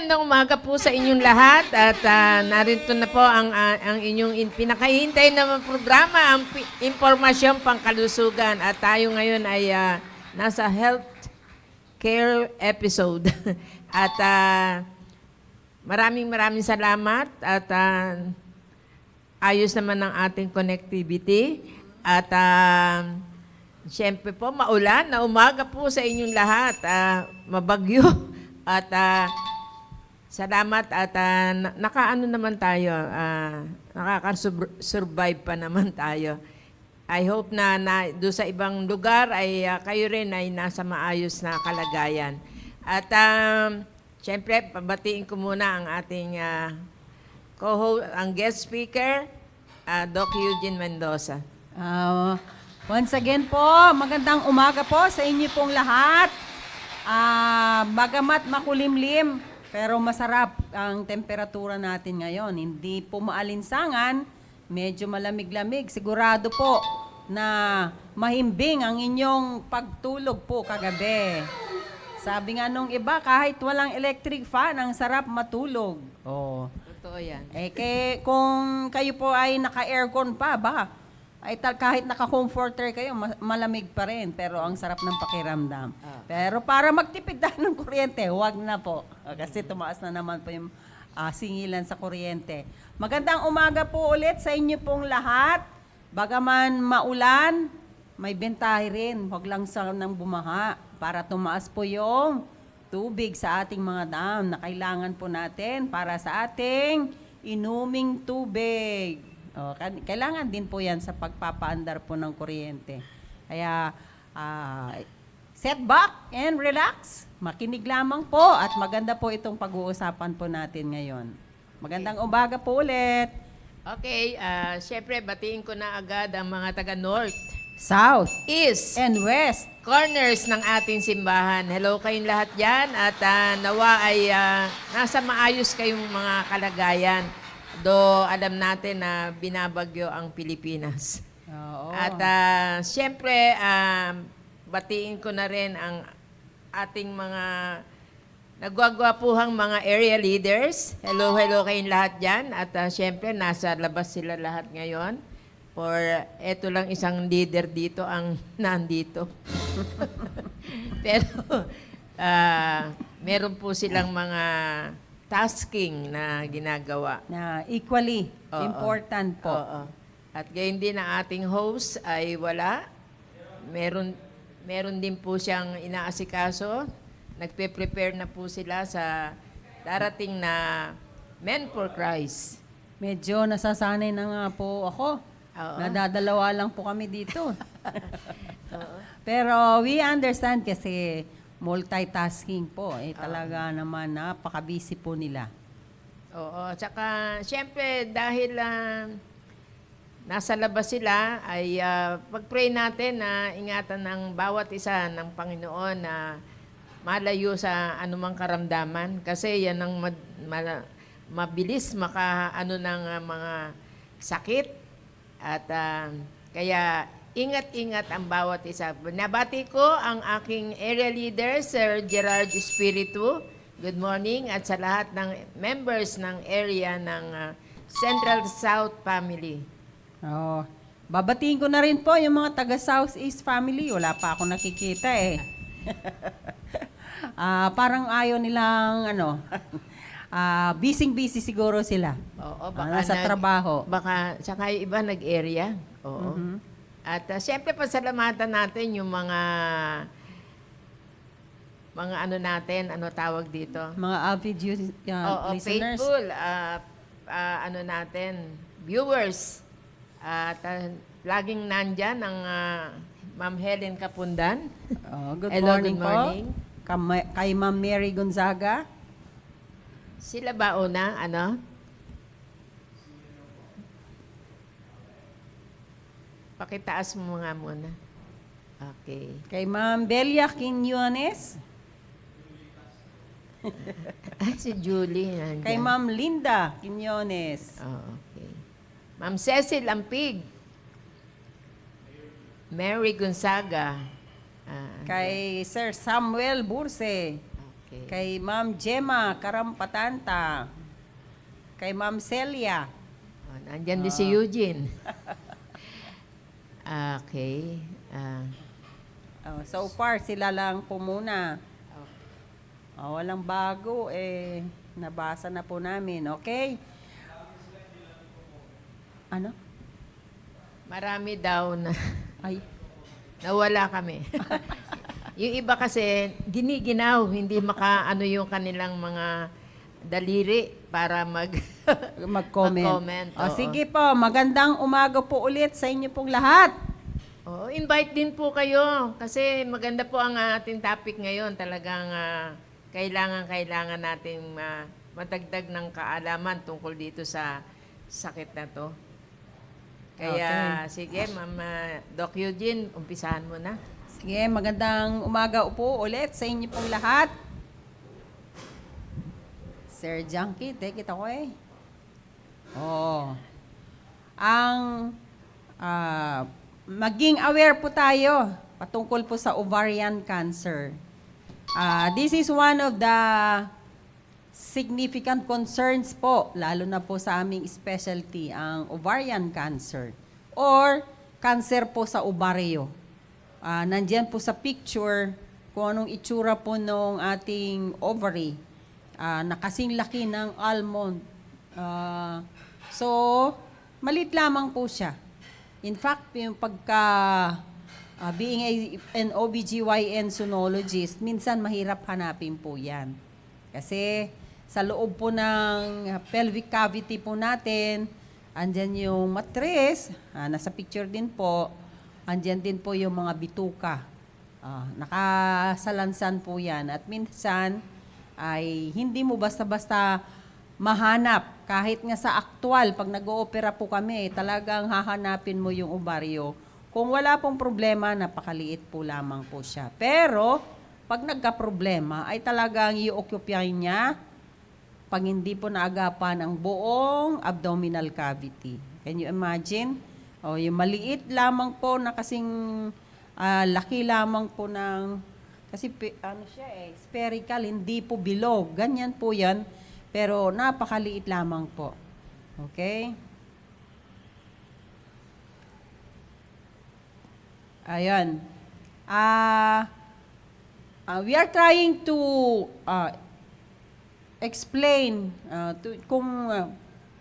magandang umaga po sa inyong lahat at narito na po ang inyong pinakahihintay na programa, ang impormasyong pangkalusugan. At tayo ngayon ay nasa health care episode. At maraming salamat at ayos naman ang ating connectivity. At siyempre po, maulan na umaga po sa inyong lahat. Mabagyo. At salamat at nakaano naman tayo, nakaka-survive pa naman tayo. I hope na doon sa ibang lugar ay kayo rin ay nasa maayos na kalagayan. At siyempre, pabatiin ko muna ang ating ang guest speaker, Doc Eugene Mendoza. Once again po, magandang umaga po sa inyo pong lahat. Bagamat makulimlim, pero masarap ang temperatura natin ngayon. Hindi po maalinsangan, medyo malamig-lamig. Sigurado po na mahimbing ang inyong pagtulog po kagabi. Sabi nga nung iba, kahit walang electric fan, ang sarap matulog. Oh. Totoo yan. Kung kayo po ay naka-aircon pa, ay kahit naka-comforter kayo, malamig pa rin. Pero ang sarap ng pakiramdam. Pero para magtipid tayo ng kuryente, huwag na po. Kasi tumaas na naman po yung singilan sa kuryente. Magandang umaga po ulit sa inyo pong lahat. Bagaman maulan, may bentahe rin. Huwag lang nang bumaha para tumaas po yung tubig sa ating mga dam na kailangan po natin para sa ating inuming tubig. Kailangan din po yan sa pagpapaandar po ng kuryente. Kaya, set back and relax. Makinig lamang po at maganda po itong pag-uusapan po natin ngayon. Magandang umaga po ulit. Okay, syempre batiin ko na agad ang mga taga-North, South, East, and West. corners ng ating simbahan. Hello kayong lahat dyan at nawa ay nasa maayos kayong mga kalagayan. Alam natin na binabagyo ang Pilipinas. Oo. At siyempre, batiin ko na rin ang ating mga nagwagwapuhang mga area leaders. Hello kayong lahat dyan. At siyempre, nasa labas sila lahat ngayon. For eto lang isang leader dito ang nandito. Pero meron po silang mga tasking na ginagawa. Na equally important po. Oo. At gayon din ang ating host ay wala. Meron din po siyang inaasikaso. Nagpe-prepare na po sila sa darating na Men for Christ. Medyo nasasanay na nga po ako. Oo. Nadadalawa lang po kami dito. Pero we understand kasi multitasking po. Talaga naman napaka-busy po nila. Oo. Tsaka, siyempre, dahil nasa labas sila, ay pag-pray natin na ingatan ng bawat isa ng Panginoon na malayo sa anumang karamdaman. Kasi yan ang mabilis makaano ng mga sakit. At kaya ingat-ingat ang bawat isa. Nabati ko ang aking area leader, Sir Gerard Espiritu. Good morning. At sa lahat ng members ng area ng Central South Family. Babatiin ko na rin po yung mga taga Southeast Family. Wala pa ako nakikita eh. Parang ayaw nilang busy siguro sila. Oo, nasa trabaho. Baka, saka yung iba nag-area. Oo. Mhm. At siyempre, pasalamatan natin yung mga ano natin, ano tawag dito? Mga avid Oo, listeners. faithful, ano natin, viewers. At laging nandyan ang Ma'am Helen Kapundan. Good Hello, morning, good morning. po. Kay Ma'am Mary Gonzaga. Sila ba una, ano? Pakitaas mo nga muna. Okay. Kay Ma'am Belia Quiñones. Si Julie nandyan. Kay Ma'am Linda Quiñones. Okay. Ma'am Cecil Ampig. Mary Gonzaga. Kay Sir Samuel Burse. Okay. Kay Ma'am Gemma Karampatanta. Kay Ma'am Celia. Oh, nandyan din si Eugene. Okay. So far, sila lang po muna. Walang bago, nabasa na po namin. Okay? Ano? Marami daw na Ay, nawala kami. Yung iba kasi giniginaw, hindi makaano yung kanilang mga daliri para mag-comment. mag-comment, oo. Sige po, magandang umaga po ulit sa inyo pong lahat. Invite din po kayo kasi maganda po ang ating topic ngayon. Talagang kailangan nating matagdag ng kaalaman tungkol dito sa sakit na to. Kaya sige, Ma'am Doc Eugene, umpisahan mo na. Sige, magandang umaga po ulit sa inyo pong lahat. Sir Junkie, kita ko maging aware po tayo patungkol po sa ovarian cancer. This is one of the significant concerns po, lalo na po sa aming specialty, ang ovarian cancer or cancer po sa ovaryo. Nandyan po sa picture kung anong itsura po nung ating ovary. Nakasing laki ng almond. So, malit lamang po siya. In fact, yung being an OBGYN sonologist, minsan mahirap hanapin po yan. Kasi sa loob po ng pelvic cavity po natin, andyan yung mattress, nasa picture din po, andyan din po yung mga bituka. Nakasalansan po yan. At minsan, ay hindi mo basta-basta mahanap. Kahit nga sa aktual, pag nag-oopera po kami, talagang hahanapin mo yung ovaryo. Kung wala pong problema, napakaliit po lamang po siya. Pero, pag nagka-problema, ay talagang i-occupy niya pag hindi po naagapan ang buong abdominal cavity. Can you imagine? Yung maliit lamang po na kasing laki lamang po ng, kasi spherical, hindi po bilog. Ganyan po yan, pero napakaliit lamang po. Okay? Ayan. We are trying to explain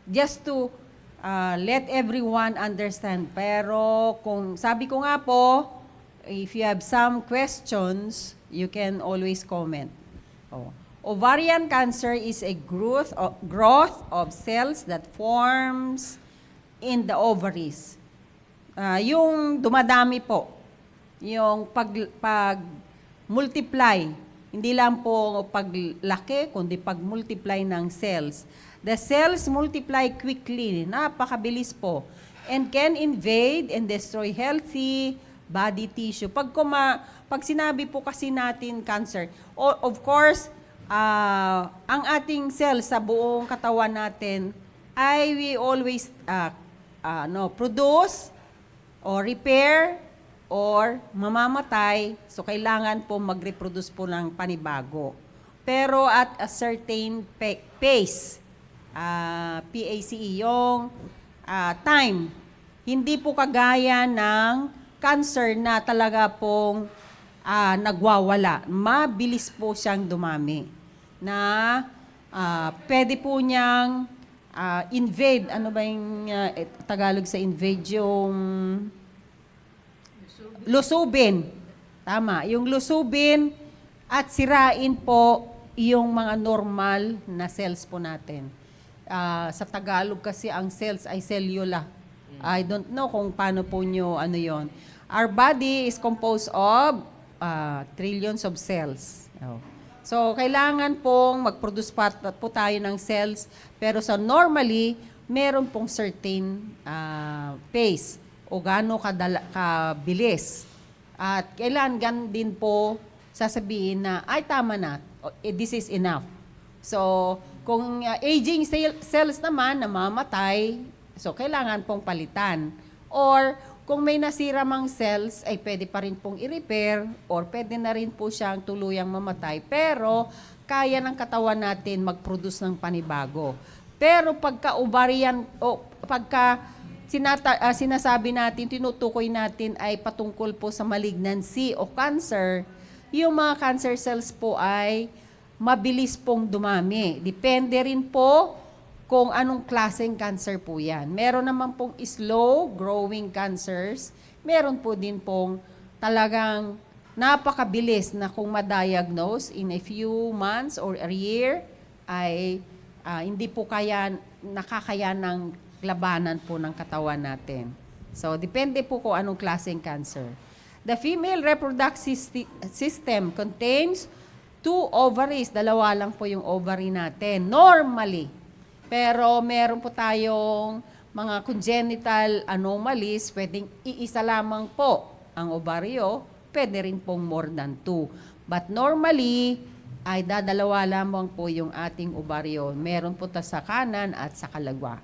just to let everyone understand. Pero kung sabi ko nga po, if you have some questions, you can always comment. Ovarian cancer is a growth of cells that forms in the ovaries. Yung dumadami po, yung pag-multiply, hindi lang po paglaki, kundi pag-multiply ng cells. The cells multiply quickly, napakabilis po, and can invade and destroy healthy body tissue. Pag sinabi po kasi natin cancer, of course, ang ating cells sa buong katawan natin ay we always produce or repair or mamamatay, so kailangan po mag-reproduce po ng panibago. Pero at a certain pace, PACE, yung time, hindi po kagaya ng cancer na talaga pong nagwawala. Mabilis po siyang dumami na pwede po niyang invade. Ano ba yung Tagalog sa invade? Yung lusubin. Tama. Yung lusubin at sirain po yung mga normal na cells po natin. Sa Tagalog kasi ang cells ay cellula. I don't know kung paano po nyo yon. Our body is composed of trillions of cells. So, kailangan pong mag-produce po tayo ng cells, pero sa normally, meron pong certain pace o gaano kabilis. At kailangan din po sasabihin na, ay tama na, this is enough. So, kung aging cells naman namamatay, so kailangan pong palitan. Or kung may nasira mang cells, ay pwede pa rin pong i-repair or pwede na rin po siyang tuluyang mamatay. Pero kaya ng katawan natin mag-produce ng panibago. Pero pagka ovarian o pagka sinasabi natin, tinutukoy natin ay patungkol po sa malignancy o cancer, yung mga cancer cells po ay mabilis pong dumami. Depende rin po kung anong klaseng cancer po yan. Meron naman pong slow growing cancers, meron po din pong talagang napakabilis na kung ma-diagnose in a few months or a year, ay hindi po nakakaya ng labanan po ng katawan natin. So, depende po kung anong klaseng cancer. The female reproductive system contains 2 ovaries. Dalawa lang po yung ovary natin, normally. Pero meron po tayong mga congenital anomalies, pwedeng iisa lamang po ang ovaryo, pwede rin pong more than 2. But normally, ay dadalawa lamang po yung ating ovaryo. Meron po ta sa kanan at sa kaliwa.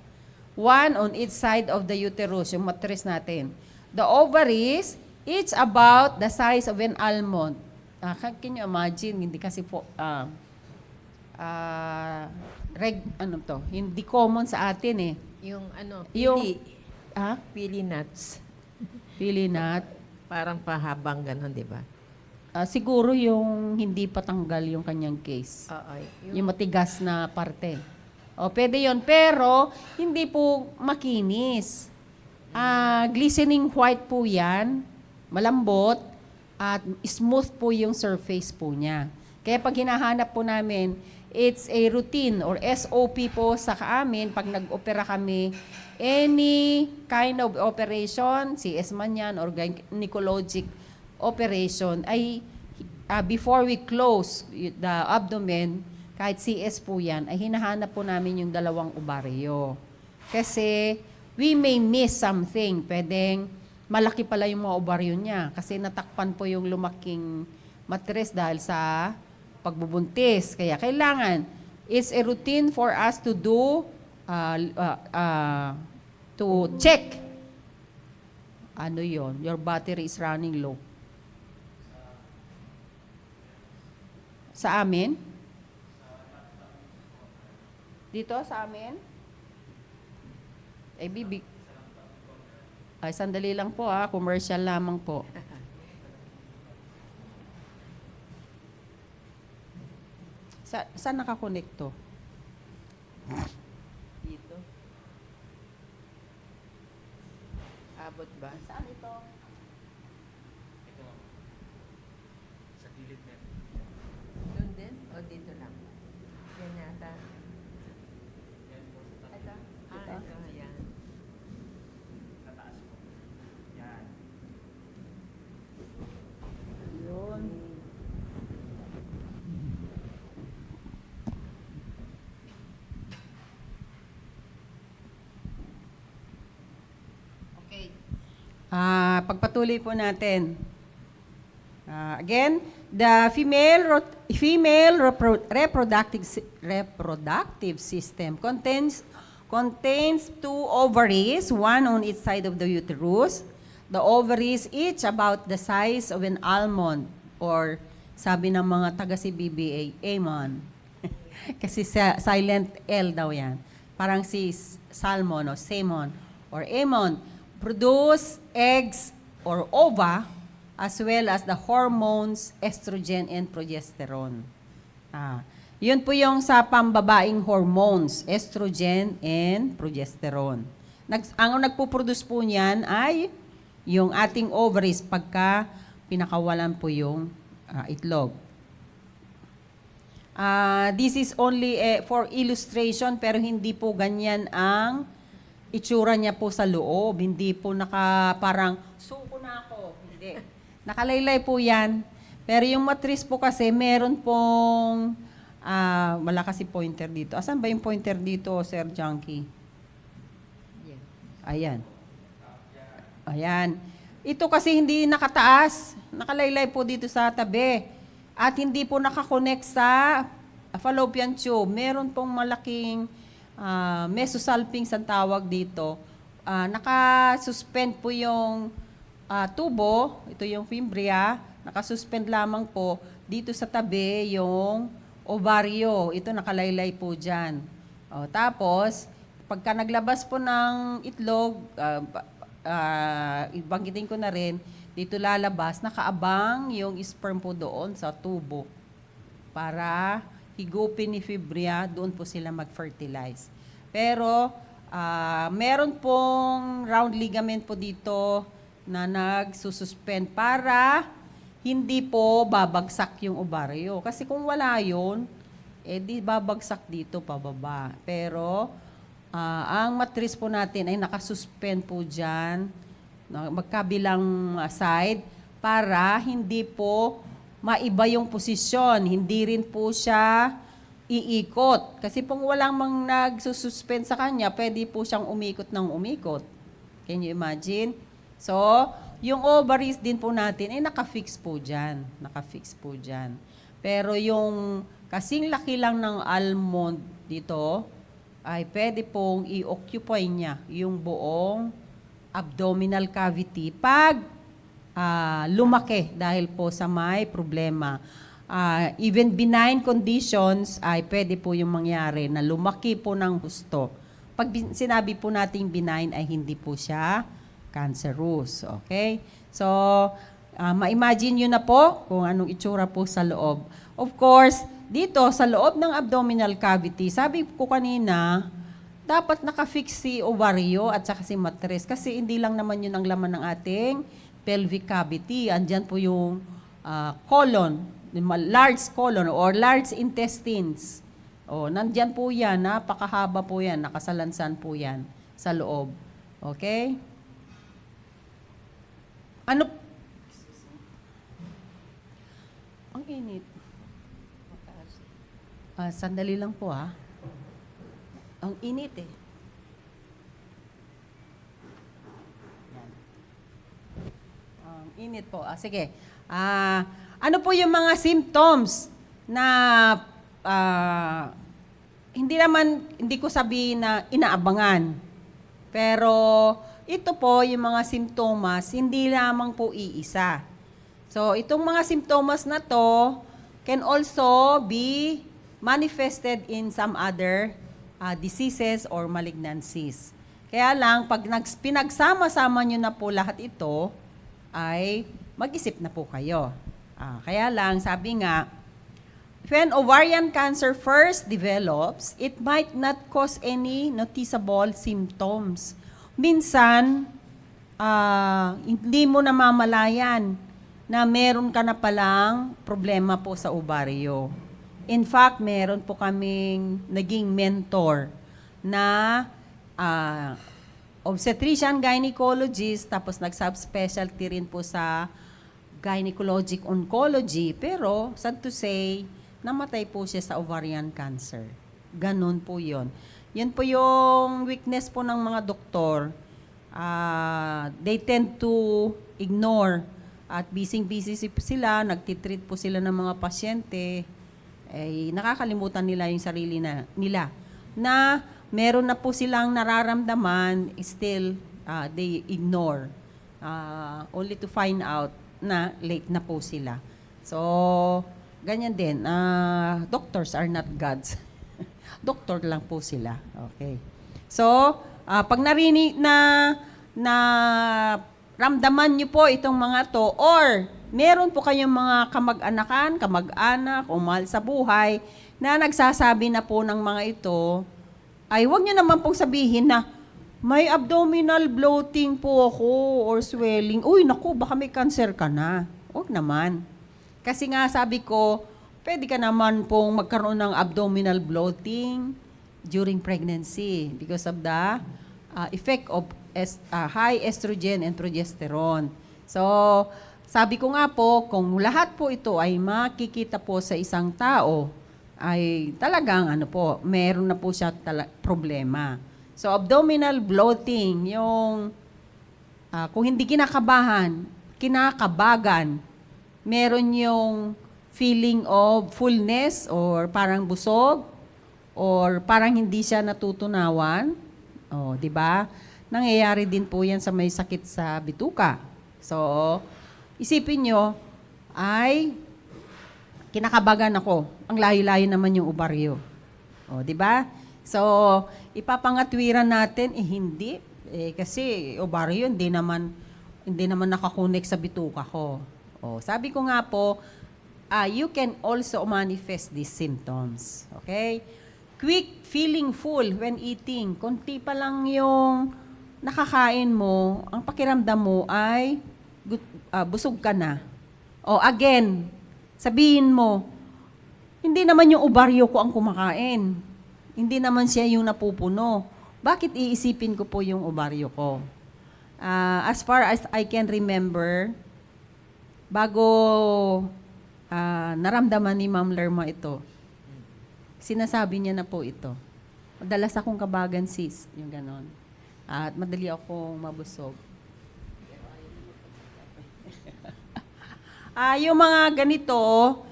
One on each side of the uterus, yung matris natin. The ovaries, each about the size of an almond. Can you imagine? Hindi kasi po, hindi common sa atin eh. Yung Yung- pili. Pili. Pili nuts. Pili nut. Parang pahabang ganon, di ba? Siguro yung hindi patanggal yung kanyang case. Oo. Yung matigas na parte. O, pwede yon. Pero, hindi po makinis. Glistening white po yan. Malambot. At smooth po yung surface po niya. Kaya pag hinahanap po namin, it's a routine or SOP po sa amin pag nag-opera kami. Any kind of operation, CS man yan or gynecologic operation, ay before we close the abdomen, kahit CS po yan, ay hinahanap po namin yung 2 ovaryo. Kasi we may miss something. Pwedeng malaki pala yung mga ovaryo niya kasi natakpan po yung lumaking matres dahil sa pagbubuntis. Kaya kailangan, it's a routine for us to do, to check. Ano yon? Your battery is running low. Sa amin? Dito sa amin? Ay, sandali lang po commercial lamang po. Saan nakakonekto? Dito. Abot ba? Saan ito? Sa gilid na. Doon din? O dito lang? Yan yata. Yan po sa tabi. Ito? Ito. Yan. Sa taas po. Yan. Yun. Okay. Pagpatuloy po natin. Again, the female reproductive system contains 2 ovaries, one on each side of the uterus. The ovaries each about the size of an almond or sabi ng mga taga CBBA, almond. Kasi silent L daw yan. Parang si salmon o salmon or almond produce eggs or ova as well as the hormones estrogen and progesterone. Yun po yung sa pambabaing hormones, estrogen and progesterone. Ang nagpo-produce po niyan ay yung ating ovaries pagka pinakawalan po yung itlog. This is only for illustration pero hindi po ganyan ang itsura niya po sa loob. Hindi po parang suko na ako. Hindi. Nakalaylay po yan. Pero yung matris po kasi meron pong wala kasi pointer dito. Asan ba yung pointer dito, Sir Junkie? Yan. Ayan. Ayan. Ito kasi hindi nakataas. Nakalaylay po dito sa tabi. At hindi po nakakonect sa fallopian tube. Meron pong malaking mesosalpinx ang tawag dito. Nakasuspend po yung tubo. Ito yung fimbria. Nakasuspend lamang po dito sa tabi yung ovaryo. Ito nakalaylay po dyan. O, tapos, pagka naglabas po ng itlog, ibanggitin ko na rin, dito lalabas, nakaabang yung sperm po doon sa tubo para higupin ni fibria, doon po sila mag-fertilize. Pero, meron pong round ligament po dito na nagsususpend para hindi po babagsak yung ovaryo. Kasi kung wala yun, di babagsak dito pababa. Pero, ang matris po natin ay nakasuspend po dyan, magkabilang side, para hindi po maiba yung posisyon. Hindi rin po siya iikot. Kasi kung walang nagsususpend sa kanya, pwede po siyang umikot ng umikot. Can you imagine? So, yung ovaries din po natin ay nakafix po dyan. Nakafix po dyan. Pero yung kasing laki lang ng almond dito, ay pwede pong i-occupy niya yung buong abdominal cavity pag lumaki dahil po sa may problema. Even benign conditions ay pwede po yung mangyari na lumaki po ng husto. Pag sinabi po nating benign ay hindi po siya cancerous. Okay? So, ma-imagine nyo na po kung anong itsura po sa loob. Of course, dito sa loob ng abdominal cavity, sabi ko kanina, dapat nakafix si ovaryo at saka si matris kasi hindi lang naman yun ang laman ng ating pelvic cavity. Andyan po yung colon, large colon or large intestines. O, nandyan po yan, napakahaba po yan, nakasalansan po yan sa loob. Okay? Ano? Ang init. Sandali lang po Ang init eh. Yan. Ang init po. Sige. Ano po yung mga symptoms na hindi ko sabihin na inaabangan. Pero ito po yung mga simptomas, hindi lamang po iisa. So itong mga simptomas na to can also be manifested in some other diseases or malignancies. Kaya lang, pag pinagsama-sama nyo na po lahat ito, ay mag-isip na po kayo. Kaya lang, sabi nga, when ovarian cancer first develops, it might not cause any noticeable symptoms. Minsan, hindi mo namamalayan na meron ka na palang problema po sa ovaryo. In fact, meron po kaming naging mentor na obstetrician gynecologist, tapos nag-subspecialty rin po sa gynecologic oncology, pero sad to say, namatay po siya sa ovarian cancer. Ganun po yun. Yun po yung weakness po ng mga doktor. They tend to ignore at busy-busy sila, nagtitreat po sila ng mga pasyente, nakakalimutan nila yung sarili nila na meron na po silang nararamdaman, still they ignore only to find out na late na po sila. So, ganyan din. Doctors are not gods. Doktor lang po sila. Okay. So, pag narinig na ramdaman nyo po itong mga to, or meron po kayong mga kamag-anak o mahal sa buhay na nagsasabi na po ng mga ito, ay huwag nyo naman pong sabihin na may abdominal bloating po ako or swelling. Uy, naku, baka may cancer ka na. Huwag naman. Kasi nga sabi ko, pwede ka naman pong magkaroon ng abdominal bloating during pregnancy because of the effect of high estrogen and progesterone. So, sabi ko nga po, kung lahat po ito ay makikita po sa isang tao, ay talagang meron na po siya problema. So, abdominal bloating, yung kung hindi kinakabagan, meron yung feeling of fullness or parang busog or parang hindi siya natutunawan. Di ba? Nangyayari din po yan sa may sakit sa bituka. So, isipin nyo, ay kinakabagan ako. Ang layo-layo naman yung ovaryo. O, di ba? So, ipapangatwiran natin, hindi. Kasi ovaryo, hindi naman nakakonek sa bituka ko. O, sabi ko nga po, you can also manifest these symptoms. Okay? Quick feeling full when eating. Konti pa lang yung nakakain mo, ang pakiramdam mo ay busog ka na. O again, sabihin mo, hindi naman yung ovaryo ko ang kumakain. Hindi naman siya yung napupuno. Bakit iisipin ko po yung ovaryo ko? As far as I can remember, bago naramdaman ni Ma'am Lerma ito, sinasabi niya na po ito. Madalas akong kabagan, sis, yung ganon. At madali akong mabusog. Yung mga ganito,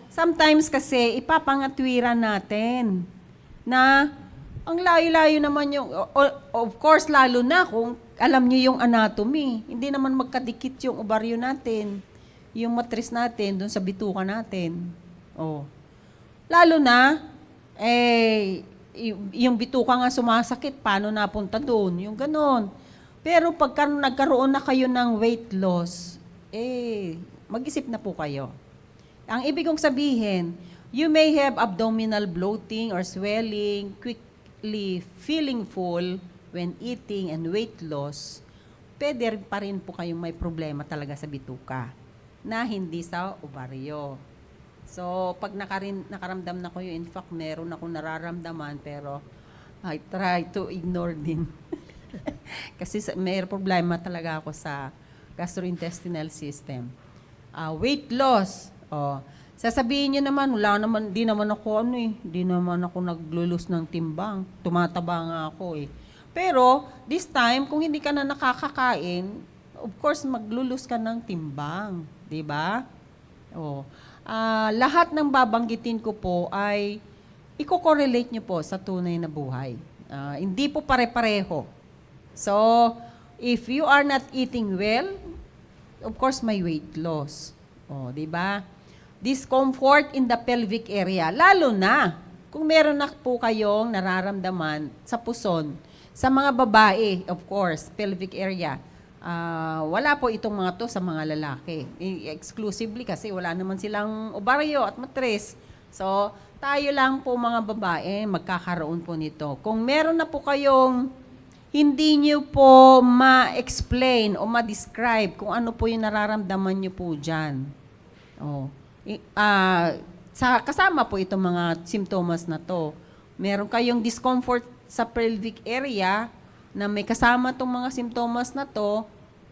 sometimes kasi ipapangatwiran natin na ang layo-layo naman yung, of course, lalo na kung alam nyo yung anatomy. Hindi naman magkadikit yung ovaryo natin, yung matris natin, dun sa bituka natin. Oh. Lalo na, yung bituka nga sumasakit, paano napunta doon? Yung ganon. Pero pagka nagkaroon na kayo ng weight loss, mag-isip na po kayo. Ang ibig kong sabihin, you may have abdominal bloating or swelling, quickly feeling full when eating and weight loss, pwede pa rin po kayong may problema talaga sa bituka na hindi sa ovaryo. So, pag nakaramdam na kayo, in fact, meron akong nararamdaman, pero I try to ignore din. Kasi may problema talaga ako sa gastrointestinal system. Weight loss. Sasabihin niyo naman, di naman ako naglulus ng timbang. Tumataba nga ako eh. Pero, this time, kung hindi ka na nakakakain, of course, maglulus ka ng timbang. Di ba? Lahat ng babanggitin ko po ay i-correlate niyo po sa tunay na buhay. Hindi po pare-pareho. So, if you are not eating well, of course, may weight loss. Di ba? Discomfort in the pelvic area. Lalo na kung meron na po kayong nararamdaman sa puson. Sa mga babae, of course, pelvic area. Wala po itong mga to sa mga lalaki. Exclusively kasi wala naman silang ovaryo at matris. So, tayo lang po mga babae magkakaroon po nito. Kung meron na po kayong hindi nyo po ma-explain o ma-describe kung ano po yung nararamdaman nyo po dyan. Kasama po itong mga simptomas na to. Meron kayong discomfort sa pelvic area na may kasama itong mga simptomas na to,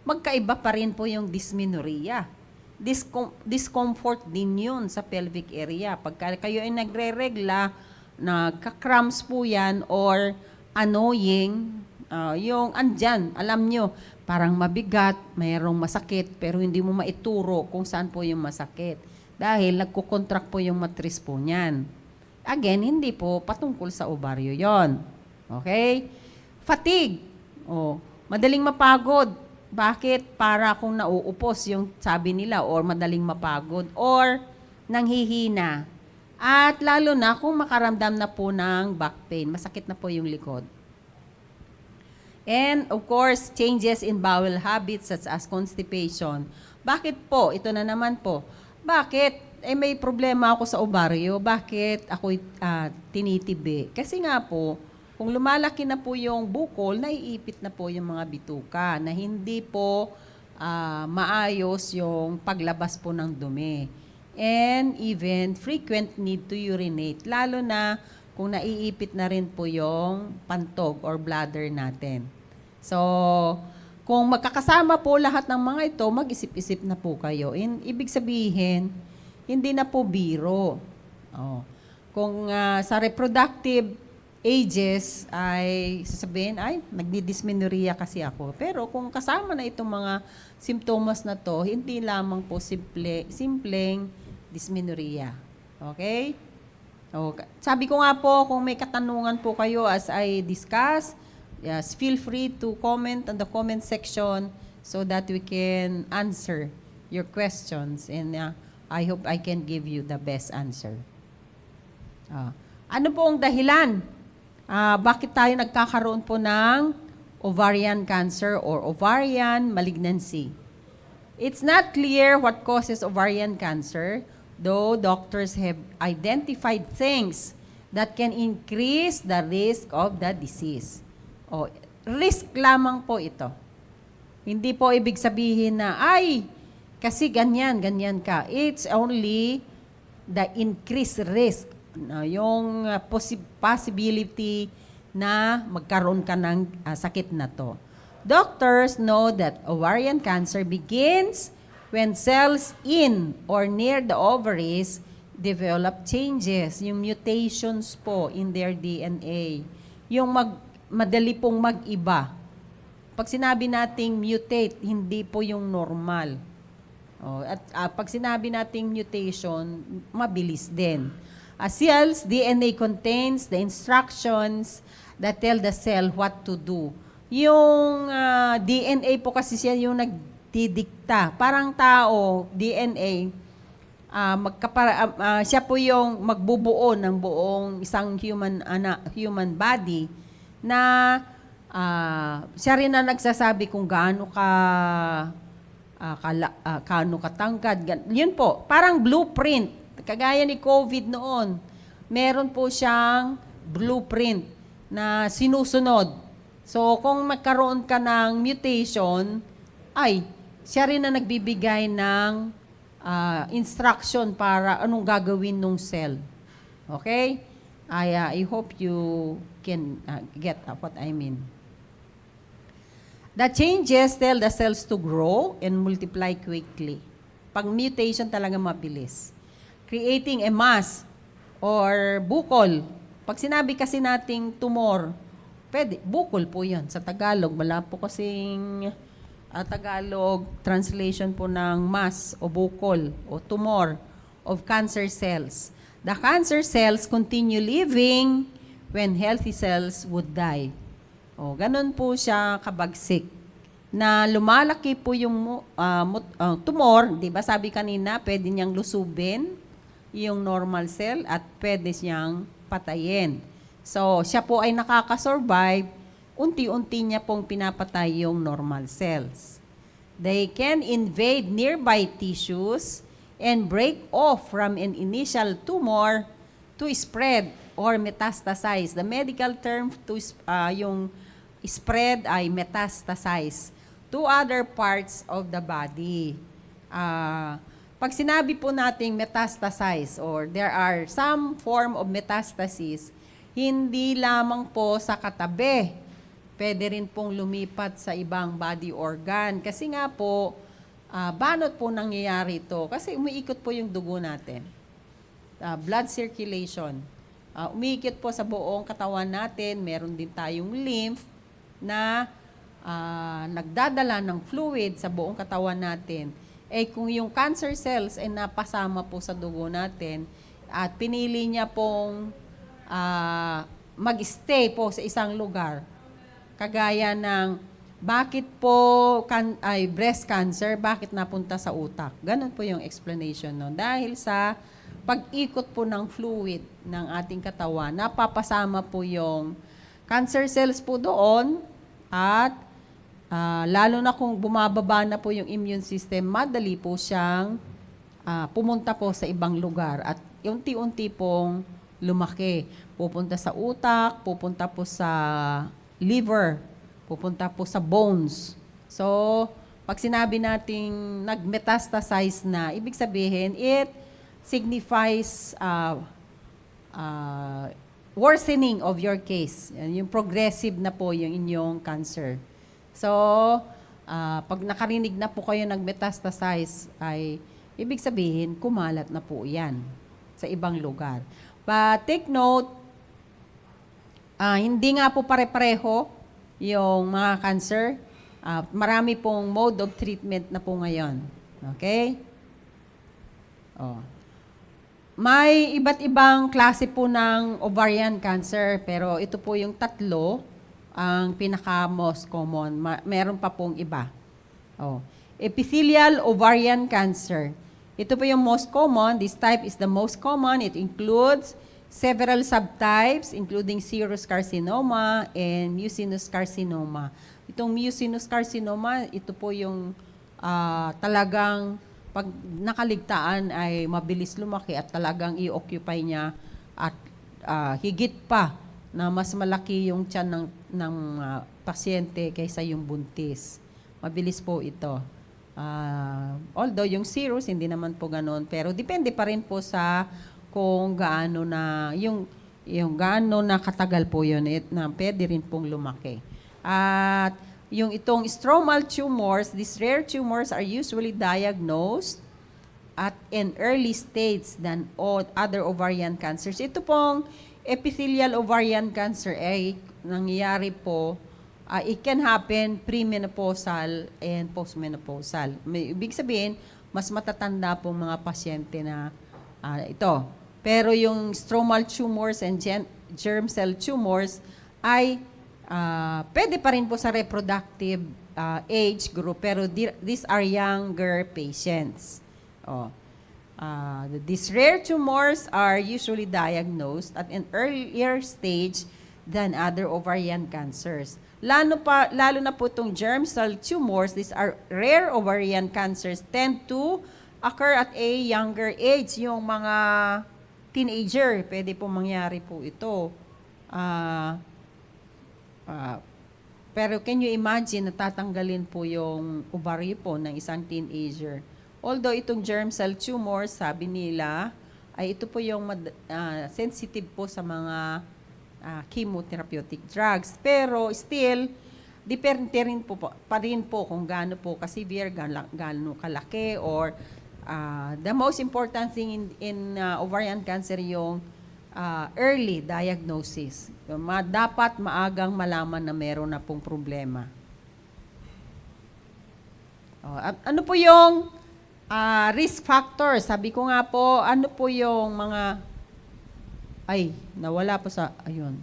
magkaiba pa rin po yung dysmenorrhea. Discomfort din yun sa pelvic area. Pagka kayo ay nagre-regla, nagka-cramps po yan or annoying, yung andyan, alam nyo, parang mabigat, mayroong masakit, pero hindi mo maituro kung saan po yung masakit. Dahil nagkukontract po yung matris po niyan. Again, hindi po patungkol sa ovaryo yon. Okay? Fatigue. Madaling mapagod. Bakit? Para kung nauupos yung sabi nila or madaling mapagod or nanghihina. At lalo na kung makaramdam na po ng back pain, masakit na po yung likod. And of course, changes in bowel habits such as constipation. Bakit po? Ito na naman po. Bakit? May problema ako sa ovaryo. Bakit ako tinitibi? Kasi nga po, kung lumalaki na po yung bukol, naiipit na po yung mga bituka na hindi po maayos yung paglabas po ng dumi. And even frequent need to urinate. Lalo na kung naiipit na rin po yung pantog or bladder natin. So, kung magkakasama po lahat ng mga ito, mag-isip-isip na po kayo. Ibig sabihin, hindi na po biro. Kung sa reproductive ages ay sasabihin, nagdi-dysmenorrhea kasi ako. Pero kung kasama na itong mga simptomas na to, hindi lamang po simpleng dysmenorrhea. Okay? Sabi ko nga po, kung may katanungan po kayo as I discuss, yes, feel free to comment on the comment section so that we can answer your questions. And I hope I can give you the best answer. Ano po ang dahilan? Bakit tayo nagkakaroon po ng ovarian cancer or ovarian malignancy? It's not clear what causes ovarian cancer, though doctors have identified things that can increase the risk of the disease. Risk lamang po ito. Hindi po ibig sabihin na, kasi ganyan ka. It's only the increased risk, yung possibility na magkaroon ka ng sakit na to. Doctors know that ovarian cancer begins when cells in or near the ovaries develop changes, yung mutations po in their DNA, yung madali pong mag-iba. Pag sinabi nating mutate, hindi po yung normal. Pag sinabi nating mutation, mabilis din. A cell's DNA contains the instructions that tell the cell what to do. Yung DNA po kasi siya yung nagdidikta. Parang tao, DNA, siya po yung magbubuo ng buong isang human body na siya rin na nagsasabi kung gaano katangkad. Yun po, parang blueprint. Kagaya ni COVID noon, meron po siyang blueprint na sinusunod. So, kung magkaroon ka ng mutation, siya rin na nagbibigay ng instruction para anong gagawin ng cell. Okay? I hope you can get what I mean. The changes tell the cells to grow and multiply quickly. Pag mutation talaga mabilis. Creating a mass or bukol. Pag sinabi kasi nating tumor, bukol po yan sa Tagalog. Wala po kasing Tagalog translation po ng mass o bukol o tumor of cancer cells. The cancer cells continue living when healthy cells would die. Ganun po siya kabagsik. Na lumalaki po yung tumor, di ba sabi kanina, pwede niyang lusubin yung normal cell at pwede siyang patayin. So, siya po ay nakakasurvive, unti-unti niya pong pinapatay yung normal cells. They can invade nearby tissues and break off from an initial tumor to spread or metastasize. The medical term yung spread ay metastasize to other parts of the body. Pag sinabi po nating metastasize or there are some form of metastasis, hindi lamang po sa katabi. Pwede rin pong lumipat sa ibang body organ. Kasi nga po, banot po nangyayari ito. Kasi umiikot po yung dugo natin. Blood circulation. Umiikot po sa buong katawan natin. Meron din tayong lymph na nagdadala ng fluid sa buong katawan natin. Kung yung cancer cells ay napasama po sa dugo natin at pinili niya pong mag-stay po sa isang lugar, kagaya ng bakit po breast cancer, bakit napunta sa utak? Ganun po yung explanation nun. Dahil sa pag-ikot po ng fluid ng ating katawan, napapasama po yung cancer cells po doon at lalo na kung bumababa na po yung immune system, madali po siyang pumunta po sa ibang lugar at unti-unti pong lumaki. Pupunta sa utak, pupunta po sa liver, pupunta po sa bones. So, pag sinabi nating nag-metastasize na, ibig sabihin, it signifies worsening of your case. Yung progressive na po yung inyong cancer. So, pag nakarinig na po kayo nag-metastasize, ay ibig sabihin, kumalat na po yan sa ibang lugar. But take note, hindi nga po pare-pareho yung mga cancer. Marami pong mode of treatment na po ngayon. Okay? May iba't ibang klase po ng ovarian cancer, pero ito po yung tatlo ang pinaka-most common. Meron pa pong iba. Epithelial ovarian cancer. Ito po yung most common. This type is the most common. It includes several subtypes, including serous carcinoma and mucinous carcinoma. Itong mucinous carcinoma, ito po yung talagang pag nakaligtaan ay mabilis lumaki at talagang i-occupy niya at higit pa na mas malaki yung tiyan ng pasyente kaysa yung buntis. Mabilis po ito. Although yung serous, hindi naman po ganun. Pero depende pa rin po sa kung gaano na, yung gaano na katagal po yun, na pwede rin pong lumaki. At yung itong stromal tumors, these rare tumors are usually diagnosed at an early stage than all other ovarian cancers. Ito pong epithelial ovarian cancer ay nangyayari po, it can happen premenopausal and postmenopausal. Ibig sabihin, mas matatanda po mga pasyente na ito. Pero yung stromal tumors and germ cell tumors ay pwede pa rin po sa reproductive age group, pero these are younger patients. These rare tumors are usually diagnosed at an earlier stage than other ovarian cancers. Lalo na po itong germ cell tumors, these are rare ovarian cancers, tend to occur at a younger age. Yung mga teenager, pwede po mangyari po ito. Pero can you imagine, natatanggalin po yung ovary po ng isang teenager. Although itong germ cell tumor, sabi nila, ay ito po yung sensitive po sa mga chemotherapeutic drugs. Pero still, depende rin po pa rin po kung gaano po ka-severe, gaano kalaki, or the most important thing in ovarian cancer yung early diagnosis. Dapat maagang malaman na meron na pong problema. Ano po yung risk factors? Sabi ko nga po, ano po yung mga... Ay, nawala po sa... Ayun.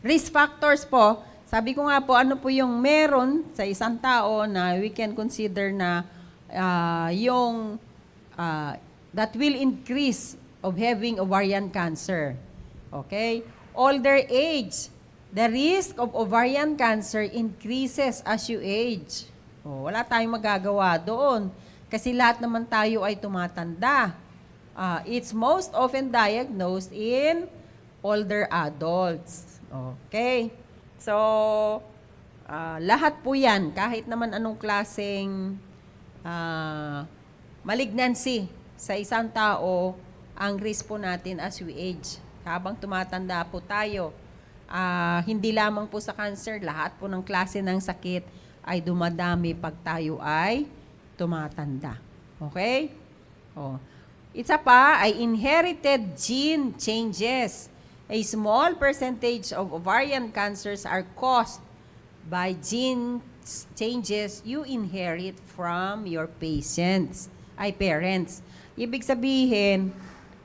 Risk factors po, sabi ko nga po, ano po yung meron sa isang tao na we can consider na that will increase of having ovarian cancer. Okay? Older age. The risk of ovarian cancer increases as you age. Wala tayong magagawa doon. Kasi lahat naman tayo ay tumatanda. It's most often diagnosed in older adults. Okay? So, lahat po yan, kahit naman anong klaseng malignancy sa isang tao, ang risk po natin as we age. Habang tumatanda po tayo, hindi lamang po sa cancer, lahat po ng klase ng sakit ay dumadami pag tayo ay tumatanda. Okay? Isa pa ay inherited gene changes. A small percentage of ovarian cancers are caused by gene changes you inherit from your parents. Ibig sabihin,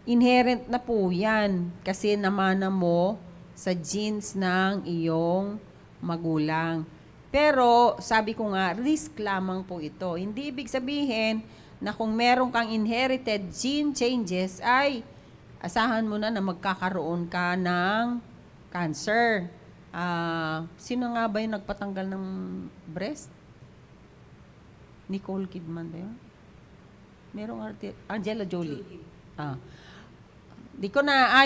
inherent na po yan kasi namana mo sa genes ng iyong magulang. Pero sabi ko nga, risk lamang po ito. Hindi ibig sabihin na kung meron kang inherited gene changes ay asahan mo na magkakaroon ka ng cancer. Sino nga ba yung nagpatanggal ng breast? Nicole Kidman ba yun? Merong Angela Jolie. I'm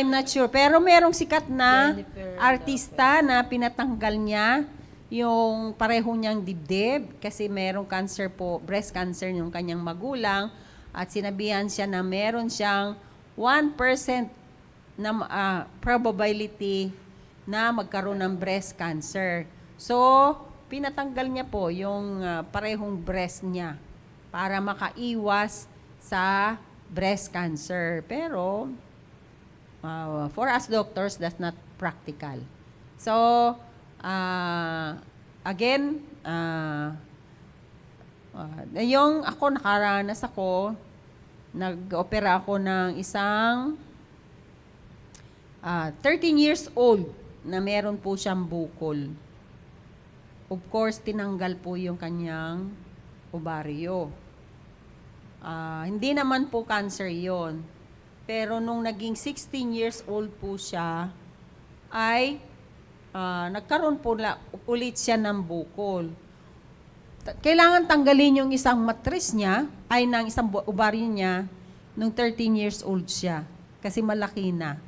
not sure. Pero merong sikat na artista na pinatanggal niya yung pareho niyang dibdib kasi merong cancer po, breast cancer yung kanyang magulang at sinabihan siya na meron siyang 1% na probability na magkaroon ng breast cancer. So, pinatanggal niya po yung parehong breast niya para makaiwas sa breast cancer. Pero, for us doctors, that's not practical. So, again, yung nakaranas ako, nag-opera ako ng isang 13 years old na meron po siyang bukol. Of course, tinanggal po yung kanyang ovaryo. Hindi naman po cancer yon. Pero nung naging 16 years old po siya, ay nagkaroon po ulit siya ng bukol. Kailangan tanggalin yung isang matris niya, ay ng isang ovaryo niya, nung 13 years old siya. Kasi malaki na.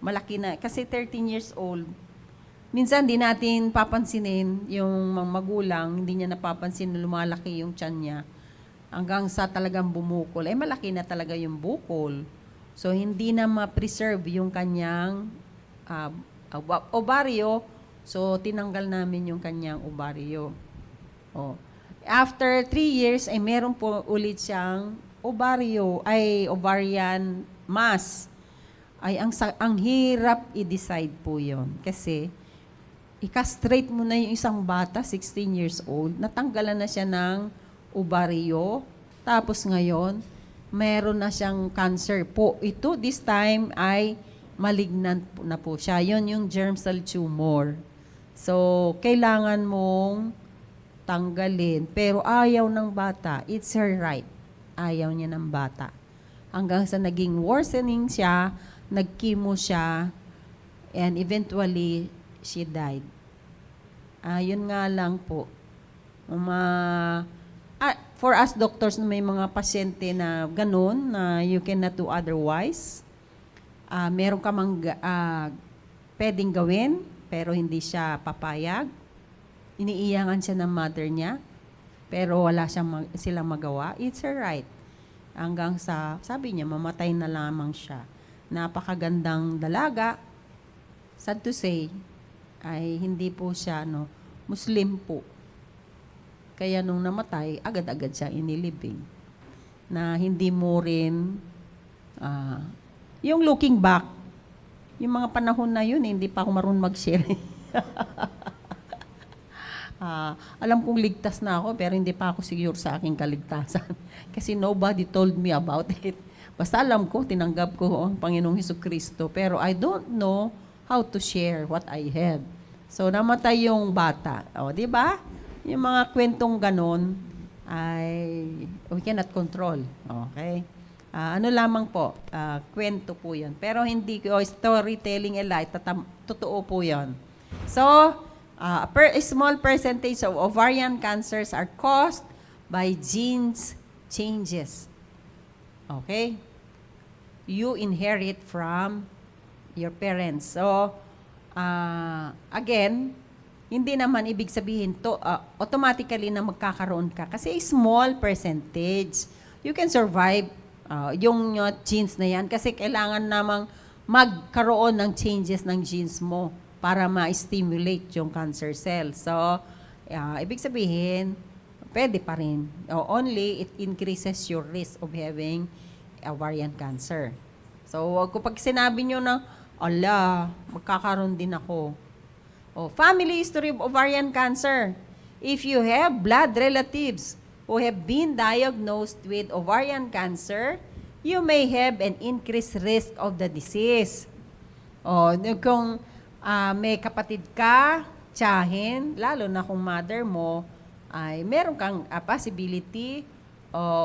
Malaki na. Kasi 13 years old, minsan di natin papansinin yung mga magulang, hindi niya napapansin na lumalaki yung tiyan niya. Hanggang sa talagang bumukol. Eh, malaki na talaga yung bukol. So, hindi na ma-preserve yung kanyang ovaryo. So, tinanggal namin yung kanyang ovaryo. Oh. After 3 years, ay meron po ulit siyang ovarian mass. Ay, ang hirap i-decide po yon. Kasi, i-castrate mo na yung isang bata, 16 years old, natanggalan na siya ng ovaryo, tapos ngayon, meron na siyang cancer po. Ito, this time, ay malignant na po siya. Yun yung germ cell tumor. So, kailangan mong tanggalin. Pero ayaw ng bata. It's her right. Ayaw niya ng bata. Hanggang sa naging worsening siya, nag-chemo siya, and eventually, she died. Yun nga lang po. For us doctors, may mga pasyente na ganun, na you cannot do otherwise. Meron ka pwedeng gawin, pero hindi siya papayag. Iniiyangan siya ng mother niya, pero wala silang magawa. It's her right. Hanggang sa, sabi niya, mamatay na lamang siya. Napakagandang dalaga. Sad to say, ay hindi po siya Muslim po. Kaya nung namatay, agad-agad siya inilibing. Na hindi mo rin, yung looking back, yung mga panahon na yun, hindi pa ako marunong mag-share. Alam kong ligtas na ako, pero hindi pa ako siguro sa aking kaligtasan. Kasi nobody told me about it. Basta alam ko, tinanggap ko ang Panginoong Hesukristo, pero I don't know how to share what I have. So, namatay yung bata. Di ba? Yung mga kwentong ganon, ay we cannot control. Okay? Ano lamang po, kwento po yan. Pero hindi ko, storytelling totoo po yan. So, a small percentage of ovarian cancers are caused by genes changes. Okay? You inherit from your parents. So, again, hindi naman ibig sabihin to automatically na magkakaroon ka. Kasi small percentage. You can survive yung genes na yan kasi kailangan namang magkaroon ng changes ng genes mo para ma-stimulate yung cancer cell. So, ibig sabihin, pwede pa rin. Only it increases your risk of having ovarian cancer. So, kapag sinabi nyo na, magkakaroon din ako. Family history of ovarian cancer. If you have blood relatives who have been diagnosed with ovarian cancer, you may have an increased risk of the disease. Kung may kapatid ka, tiyahin, lalo na kung mother mo, ay meron kang possibility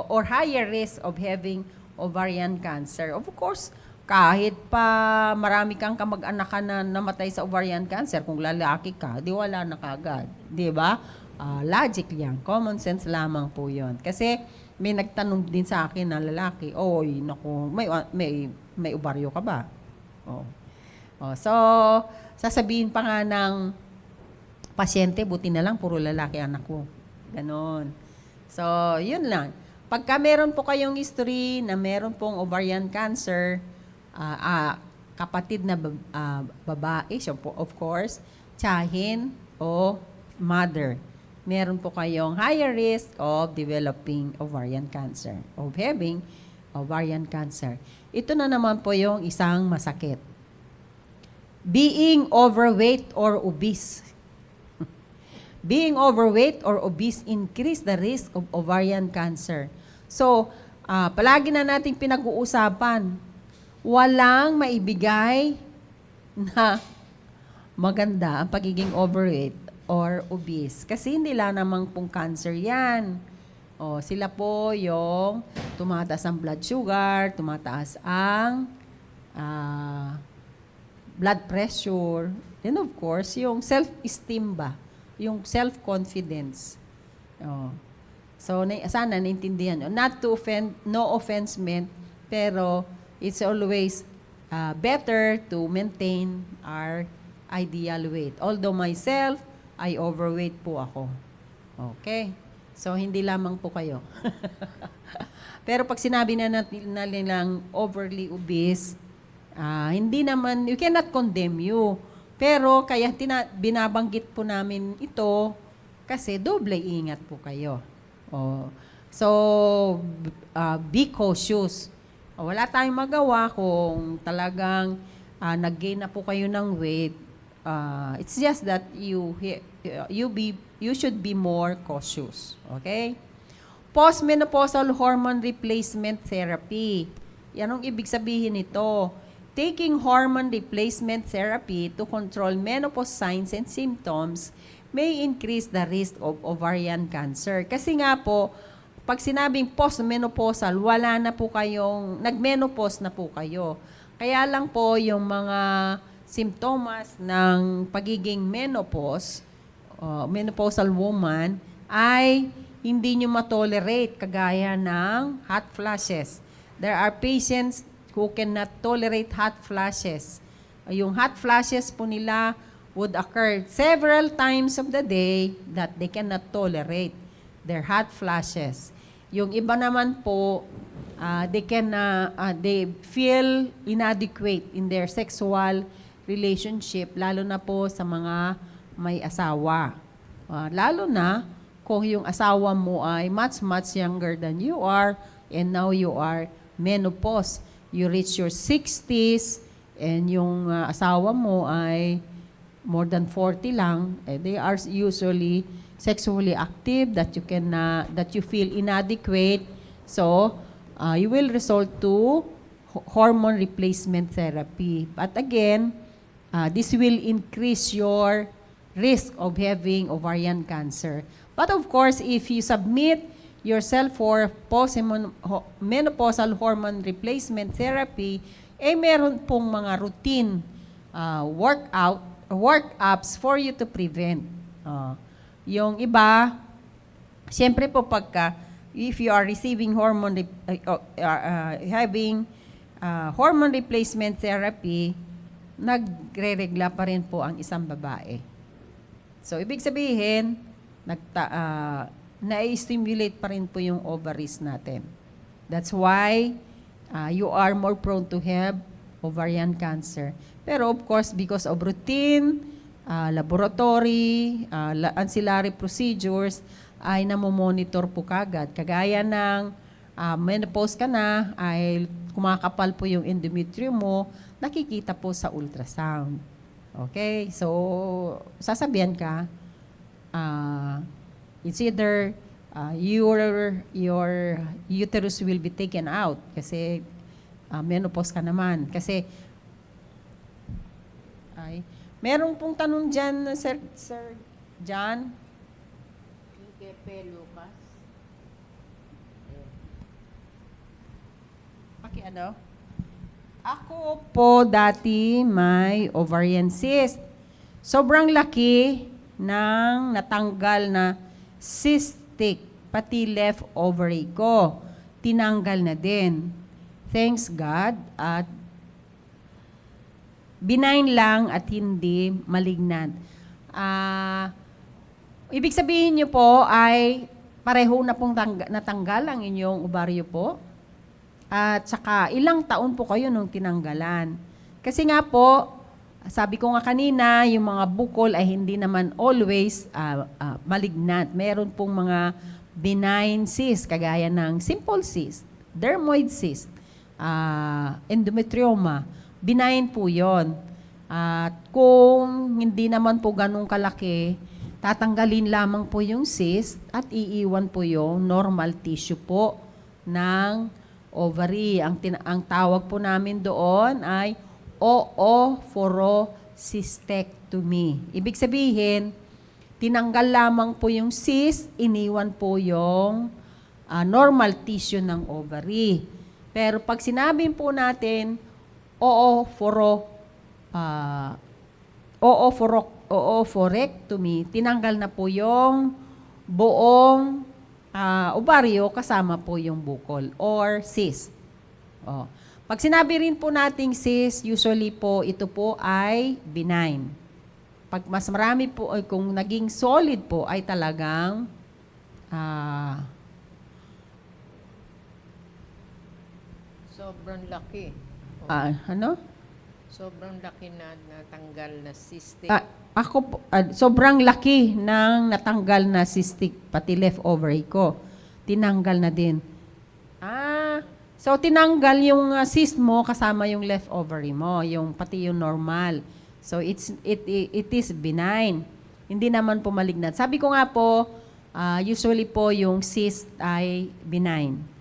or higher risk of having ovarian cancer. Of course, kahit pa marami kang kamag-anak ka na namatay sa ovarian cancer, kung lalaki ka, di wala na kagad. Di ba? Logic yan. Common sense lamang po yon. Kasi may nagtanong din sa akin na lalaki, naku, may ovaryo ka ba? So, sasabihin pa nga ng pasyente, buti na lang, puro lalaki anak ko. Ganon. So, yun lang. Pagka meron po kayong history na meron pong ovarian cancer, kapatid na babae, siya po, of course, tiyahin o mother, meron po kayong higher risk of developing ovarian cancer, of having ovarian cancer. Ito na naman po yung isang masakit. Being overweight or obese. Being overweight or obese increase the risk of ovarian cancer. So, palagi na nating pinag-uusapan, walang maibigay na maganda ang pagiging overweight or obese. Kasi hindi lang namang pong cancer yan. O, sila po yung tumataas ang blood sugar, tumataas ang blood pressure, and of course, yung self-esteem ba? Yung self-confidence. O. So, sana naintindihan nyo. Not to offend, no offense meant, pero it's always better to maintain our ideal weight. Although myself, I overweight po ako. Okay? So, hindi lamang po kayo. Pero pag sinabi na nilang overly obese, hindi naman, you cannot condemn you. Pero kaya binabanggit po namin ito kasi doble ingat po kayo. Oh. So, be cautious. Wala tayong magawa kung talagang nag-gain na po kayo ng weight. It's just that you should be more cautious. Okay? Postmenopausal hormone replacement therapy. Yan ang ibig sabihin nito. Taking hormone replacement therapy to control menopause signs and symptoms may increase the risk of ovarian cancer. Kasi nga po, pag sinabing postmenopausal, wala na po kayong, nagmenopause na po kayo. Kaya lang po yung mga simptomas ng pagiging menopausal woman ay hindi nyo matolerate kagaya ng hot flashes. There are patients who cannot tolerate hot flashes. Yung hot flashes po nila would occur several times of the day that they cannot tolerate their hot flashes. Yung iba naman po, they feel inadequate in their sexual relationship, lalo na po sa mga may asawa. Lalo na kung yung asawa mo ay much younger than you are and now you are menopause. You reach your 60s and yung asawa mo ay more than 40 lang, they are usually sexually active, that you feel inadequate. So, you will resort to hormone replacement therapy. But again, this will increase your risk of having ovarian cancer. But of course, if you submit yourself for postmenopausal hormone replacement therapy, meron pong mga routine workups for you to prevent. Yung iba, siyempre po if you are receiving hormone replacement therapy, nagre-regla pa rin po ang isang babae. So, ibig sabihin, na-stimulate pa rin po yung ovaries natin. That's why you are more prone to have ovarian cancer. Pero of course, because of routine, laboratory, ancillary procedures, ay namomonitor po kagad. Kagaya ng menopause ka na, ay kumakapal po yung endometrium mo, nakikita po sa ultrasound. Okay? So, sasabihan ka, it's either your uterus will be taken out kasi menopause ka naman. Kasi, meron pong tanong dyan, Sir John. Pepe Lucas. Ano? Ako po dati may ovarian cyst. Sobrang laki ng natanggal na cystic, pati left ovary ko. Tinanggal na din. Thanks God at benign lang at hindi malignant. Ibig sabihin niyo po ay pareho na pong natanggal ang inyong ovaryo po. At saka ilang taon po kayo nung tinanggalan. Kasi nga po, sabi ko nga kanina, yung mga bukol ay hindi naman always malignant. Meron pong mga benign cyst, kagaya ng simple cyst, dermoid cyst, endometrioma. Benign po yon. At kung hindi naman po ganun kalaki, tatanggalin lamang po yung cyst at iiwan po yung normal tissue po ng ovary. Ang tawag po namin doon ay oophorecystectomy. Ibig sabihin, tinanggal lamang po yung cyst, iniwan po yung normal tissue ng ovary. Pero pag sinabi po natin, oophorectomy, tinanggal na po yung buong ovaryo kasama po yung bukol or cyst. Pag sinabi rin po nating cyst, usually po ito po ay benign. Pag mas marami po, kung naging solid po ay talagang Sobrang laki. Sobrang laki na natanggal na cystic. Sobrang laki ng natanggal na cystic, pati left ovary ko. Tinanggal na din. So tinanggal yung cyst mo kasama yung left ovary mo, yung pati yung normal. So it is benign. Hindi naman po malignant. Sabi ko nga po, usually po yung cyst ay benign.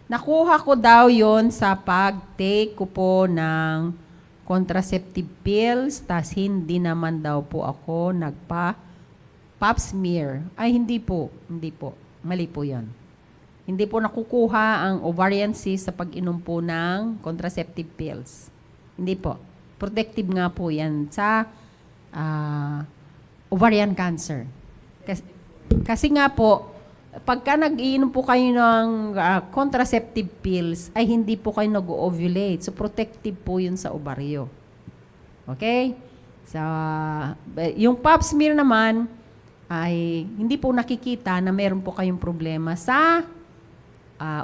Nakuha ko daw yon sa pag-take ko po ng contraceptive pills, tas hindi naman daw po ako nagpa-pap smear. Ay, hindi po. Mali po yon. Hindi po nakukuha ang ovarian cyst sa pag-inom po ng contraceptive pills. Hindi po. Protective nga po yan sa ovarian cancer. Kasi nga po, pagka nag-iinom po kayo ng contraceptive pills, ay hindi po kayo nag-ovulate. So, protective po yun sa ovaryo. Okay? So, yung pap smear naman, ay hindi po nakikita na meron po kayong problema sa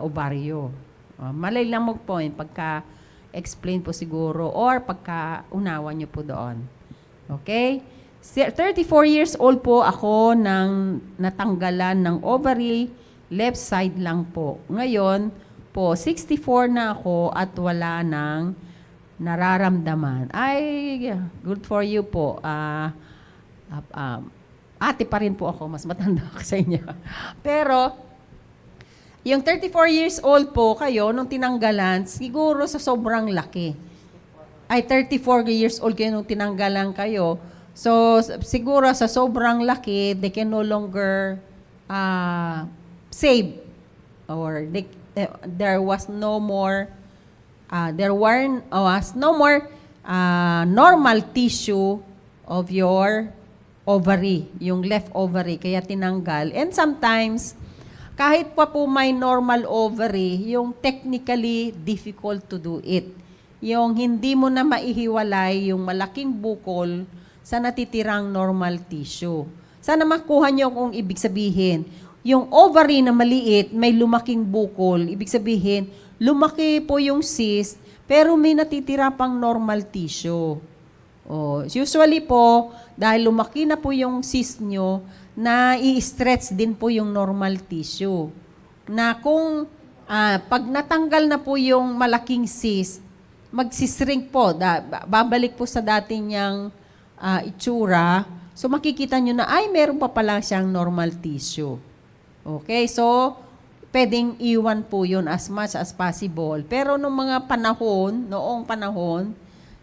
ovaryo. Malay lang mag-point pagka-explain po siguro or pagka-unawa nyo po doon. Okay? 34 years old po ako nang natanggalan ng ovary, left side lang po. Ngayon po, 64 na ako at wala nang nararamdaman. Ay, good for you po. Ate pa rin po ako, mas matanda ako sa inyo. Pero, yung 34 years old po kayo, nung tinanggalan, siguro sa sobrang laki. Ay, 34 years old kayo nung tinanggalan kayo. So, siguro sa sobrang laki, they can no longer save. Or there was no more normal tissue of your ovary, yung left ovary, kaya tinanggal. And sometimes, kahit pa po may normal ovary, yung technically difficult to do it. Yung hindi mo na maihiwalay yung malaking bukol sa natitirang normal tissue. Sana makuha nyo kung ibig sabihin. Yung ovary na maliit, may lumaking bukol. Ibig sabihin, lumaki po yung cyst, pero may natitira pang normal tissue. Usually po, dahil lumaki na po yung cyst nyo, na i-stretch din po yung normal tissue. Na kung pag natanggal na po yung malaking cyst, magsishrink po, babalik po sa dating niyang itsura. So makikita nyo na, ay, meron pa pala siyang normal tissue. Okay, so pwedeng iwan po yun as much as possible. Pero noong panahon,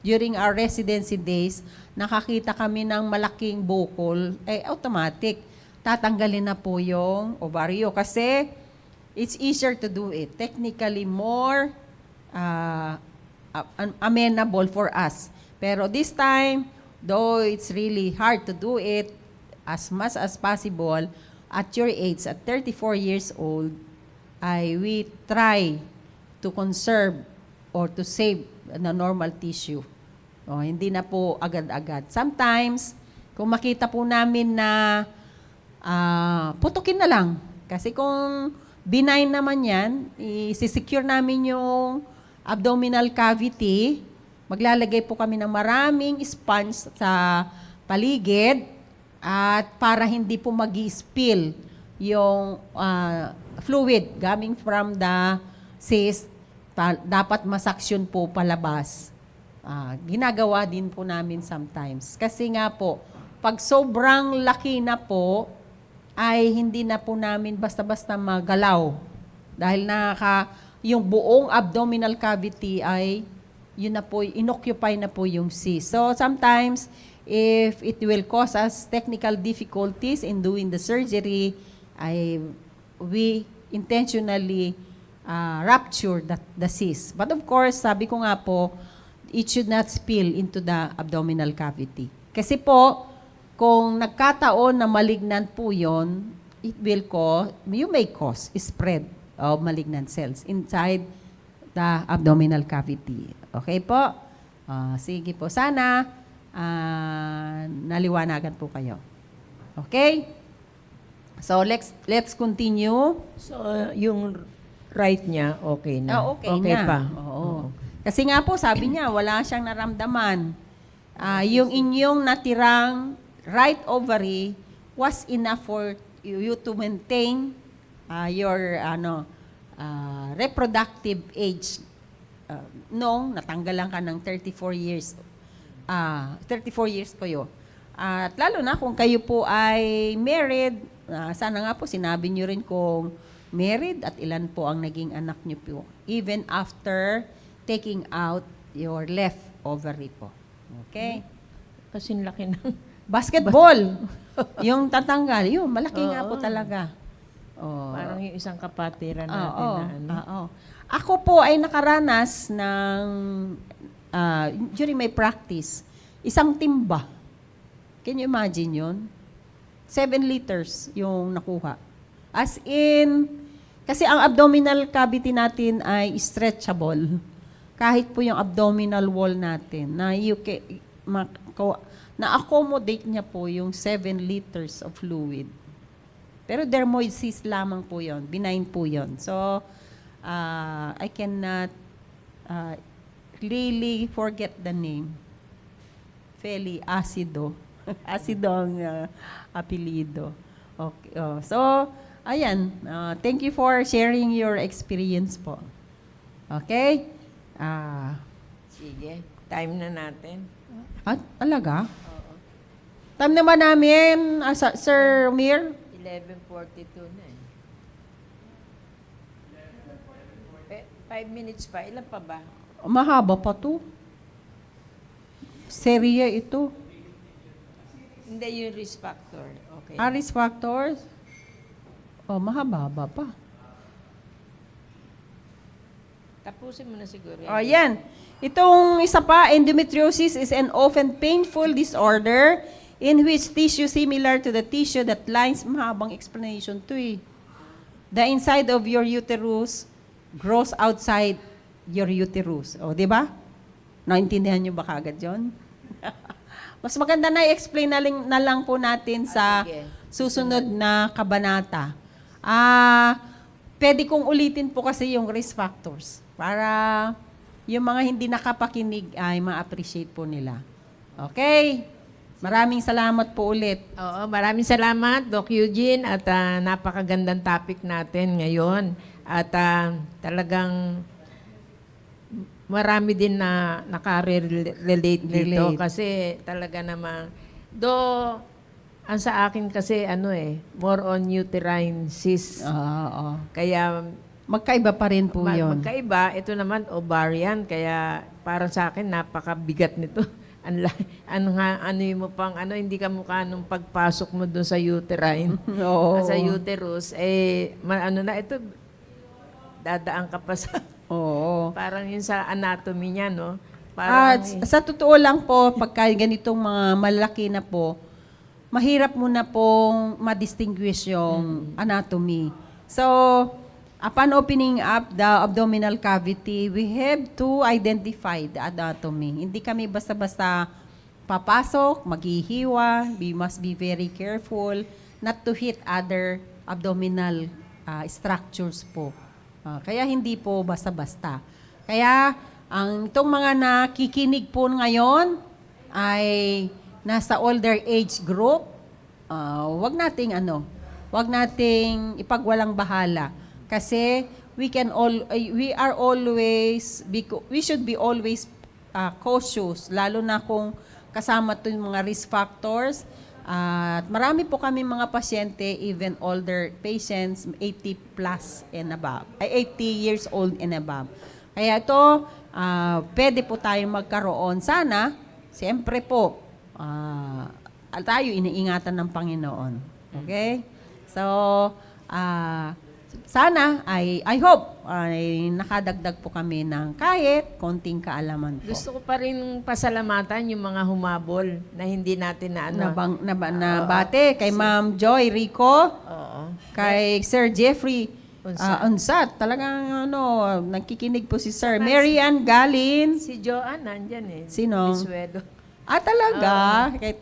during our residency days, nakakita kami ng malaking bukol, automatic, tatanggalin na po yung ovaryo. Kasi it's easier to do it. Technically more amenable for us. Pero this time, though it's really hard to do it as much as possible, at your age, at 34 years old, we try to conserve or to save the normal tissue. Hindi na po agad-agad. Sometimes, kung makita po namin na putukin na lang. Kasi kung benign naman yan, i-secure namin yung abdominal cavity, maglalagay po kami ng maraming sponge sa paligid at para hindi po mag-spill yung fluid coming from the cyst, dapat masuction po palabas. Ginagawa din po namin sometimes. Kasi nga po, pag sobrang laki na po, ay hindi na po namin basta-basta magalaw. Dahil yung buong abdominal cavity ay yun na po, inoccupy na po yung cyst. So sometimes, if it will cause us technical difficulties in doing the surgery, we intentionally rupture the cyst. But of course, sabi ko nga po, it should not spill into the abdominal cavity. Kasi po, kung nagkataon na malignant po yon, you may cause spread of malignant cells inside the abdominal cavity. Okay po? Sige po. Sana naliwanagan po kayo. Okay? So, let's continue. So, yung right niya, okay na? Okay na. pa? Oo. Kasi nga po, sabi niya, wala siyang naramdaman. Yung inyong natirang right ovary was enough for you to maintain your reproductive age nung natanggalan ka ng 34 years. 34 years kayo. At lalo na kung kayo po ay married, sana nga po sinabi niyo rin kung married at ilan po ang naging anak niyo po. Even after taking out your left ovary po. Okay? Kasi laki ng... Basketball. Yung tatanggal, yun, malaki nga po talaga. Oh. Parang yung isang kapatiran natin Oo, na ano. oo. Ako po ay nakaranas ng, during my practice, isang timba. Can you imagine yun? 7 liters yung nakuha. As in, kasi ang abdominal cavity natin ay stretchable. Kahit po yung abdominal wall natin, na-accommodate niya po yung 7 liters of fluid. Pero dermoid cyst lamang po yun. Benign po yun. So, I cannot really forget the name. Feli Acido. Acido ang apelido. Okay. So, ayan. Thank you for sharing your experience po. Okay? Sige, time na natin. Alaga? Time naman namin, Sir Mir? 11:42 na eh. 5 minutes pa. Ilan pa ba? Mahaba pa to. Serye ito. Hindi yung risk factor. Okay. Risk factors? Mahaba pa. Tapusin mo na siguro. Yan. Itong isa pa, endometriosis is an often painful disorder in which tissue similar to the tissue that lines, mahabang explanation to eh. The inside of your uterus grows outside your uterus. O, di ba? Naintindihan nyo ba kagad yun? Mas maganda na i-explain na lang po natin sa sige. susunod na kabanata. Pwede kong ulitin po kasi yung risk factors para yung mga hindi nakapakinig ay ma-appreciate po nila. Okay? Maraming salamat po ulit. Oo, maraming salamat, Doc Eugene, at napakagandang topic natin ngayon. At talagang marami din na nakarelate nito kasi talaga namang ang sa akin kasi more on uterine cyst. Oo. Kaya Magkaiba pa rin po yun. magkaiba, ito naman ovarian, kaya para sa akin napakabigat nito. Hindi ka mukha nung pagpasok mo doon sa uterine. Oo. Sa uterus, ito, dadaan ka pa sa, Oo. parang yun sa anatomy niya, no? Parang, Sa totoo lang po, pagka ganitong mga malaki na po, mahirap mo na pong ma-distinguish yung anatomy. So, upon opening up the abdominal cavity, we have to identify the anatomy. Hindi kami basta-basta papasok, maghihiwa. We must be very careful not to hit other abdominal structures po. Kaya hindi po basta-basta. Kaya, itong mga nakikinig po ngayon ay nasa older age group, wag nating ipagwalang bahala. Kasi we should be always cautious, lalo na kung kasama to yung mga risk factors. At marami po kami mga pasyente, even older patients, 80 plus and above, 80 years old and above. Kaya ito, pwede po tayong magkaroon. Sana, siyempre po, tayo iniingatan ng Panginoon. Okay? So, sana I hope ay nakadagdag po kami ng kahit konting kaalaman po. Gusto ko pa rin pasalamatan yung mga humabol na hindi natin na ano. Nabate kay Ma'am Joy Rico, Oo. kay Sir Jeffrey Unsat. Unsat. Talagang nagkikinig po si Sir. Mary Ann Galin. Si Joanne nandyan eh. Sino? Bisuedo. Talaga, kay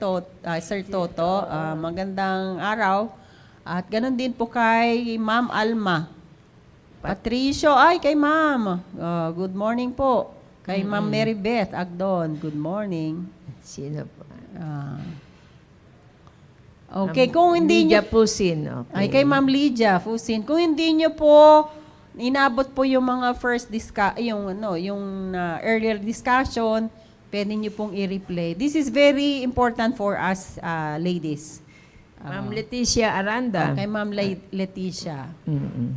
Sir Toto, magandang araw. At ganun din po kay Ma'am Alma. Patricio, kay Ma'am. Good morning po. Kay Ma'am Mary Beth Agdon, good morning. Sino po? Okay, kung hindi Lydia nyo, Pusin. Okay. ay kay Ma'am Lydia Fusin, kung hindi nyo po inabot po yung mga yung earlier discussion, pwede nyo pong i-replay. This is very important for us ladies. Ma'am Leticia Aranda. Kay Ma'am Leticia. Mm-mm.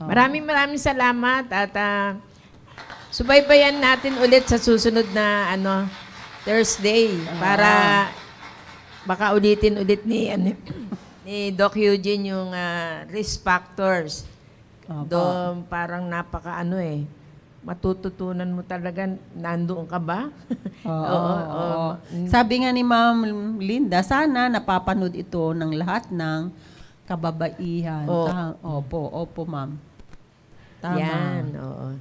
Maraming salamat at subaybayan natin ulit sa susunod na Thursday para baka ulitin ulit ni Doc Eugene yung risk factors. Opo. Doon parang matututunan mo talaga, nandoon ka ba? Oo. Sabi nga ni Ma'am Linda, sana napapanood ito ng lahat ng kababaihan. Oo. Opo, Ma'am. Tama. Yan, oo.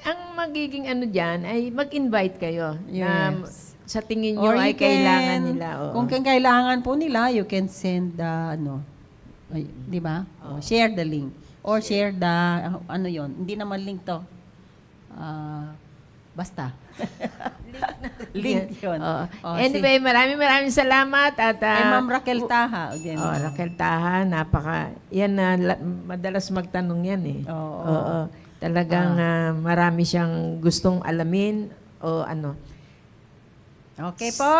Ang magiging dyan ay mag-invite kayo na Yes. sa tingin nyo Or ay you kailangan can- nila. Oo. Kung kailangan po nila, you can send di ba? Share the link. Or share the, yon. Hindi naman link to. Basta. Link yun. Oo. Oh, Anyway, maraming salamat at Kay Ma'am Raquel Taha. Again. Raquel Taha, yan madalas magtanong yan eh. Oo. Oo. Talagang marami siyang gustong alamin o ano. Okay po.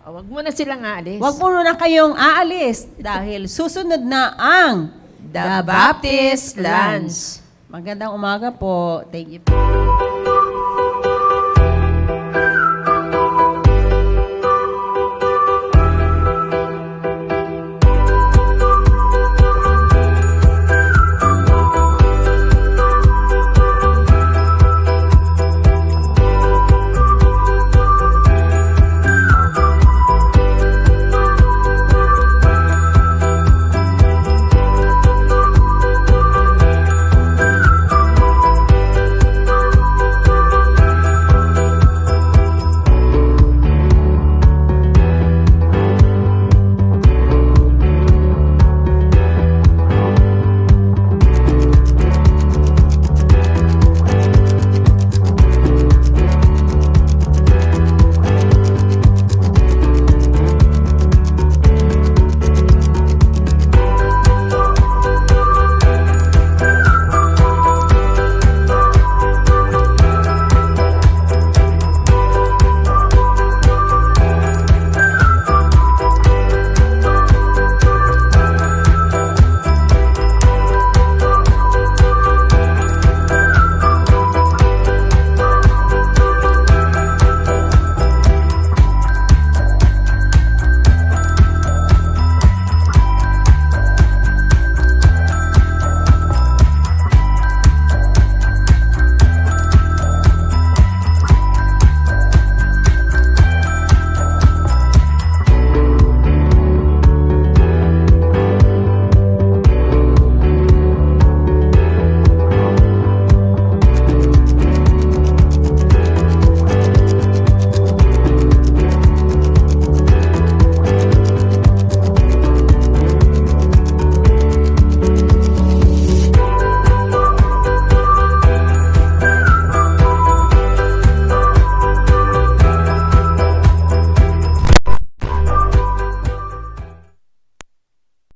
Wag mo na silang aalis. Huwag mo na kayong aalis dahil susunod na ang The Baptist Lunch. Magandang umaga po. Thank you po.